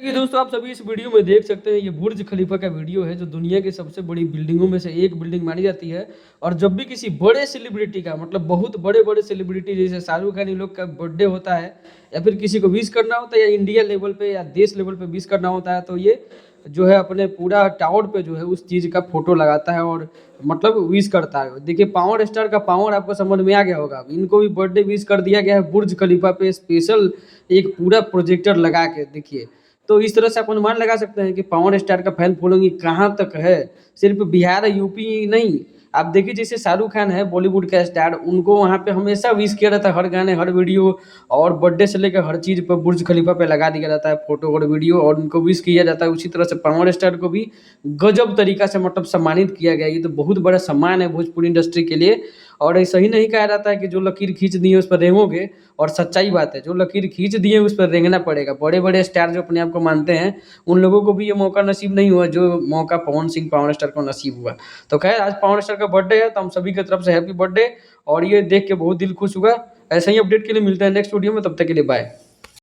ये दोस्तों आप सभी इस वीडियो में देख सकते हैं, ये बुर्ज खलीफा का वीडियो है जो दुनिया की सबसे बड़ी बिल्डिंगों में से एक बिल्डिंग मानी जाती है। और जब भी किसी बड़े सेलिब्रिटी का मतलब बहुत बड़े बड़े सेलिब्रिटी जैसे शाहरुख खान इन लोग का बर्थडे होता है या फिर किसी को विश करना होता है या इंडिया लेवल पे या देश लेवल पे विश करना होता है तो ये जो है अपने पूरा टावर पे जो है उस चीज़ का फोटो लगाता है और मतलब विश करता है। देखिए पावर स्टार का पावर आपको समझ में आ गया होगा। अब इनको भी बर्थडे विश कर दिया गया है बुर्ज खलीफा पे स्पेशल एक पूरा प्रोजेक्टर लगा के। देखिए तो इस तरह से आप अनुमान लगा सकते हैं कि पवन स्टार का फैन फॉलोइंग कहाँ तक है। सिर्फ बिहार यूपी नहीं, आप देखिए जैसे शाहरुख खान है बॉलीवुड का स्टार, उनको वहाँ पे हमेशा विश किया जाता है, हर गाने हर वीडियो और बर्थडे से लेकर हर चीज़ पर बुर्ज खलीफा पे लगा दिया जाता है फोटो और वीडियो और उनको विश किया जाता है। उसी तरह से पवन स्टार को भी गजब तरीका से मतलब सम्मानित किया गया। ये तो बहुत बड़ा सम्मान है भोजपुरी इंडस्ट्री के लिए। और ऐसा ही नहीं कहा जाता है कि जो लकीर खींच दिए उस पर रेंगोगे। और सच्चाई बात है, जो लकीर खींच दिए उस पर रेंगना पड़ेगा। बड़े बड़े स्टार जो अपने आप को मानते हैं उन लोगों को भी ये मौका नसीब नहीं हुआ जो मौका पवन सिंह पावर स्टार को नसीब हुआ। तो खैर आज पावर स्टार का बर्थडे है तो हम सभी की तरफ से हैप्पी बर्थडे। और ये देख के बहुत दिल खुश हुआ। ऐसा ही अपडेट के लिए मिलते हैं नेक्स्ट वीडियो में, तब तक के लिए बाय।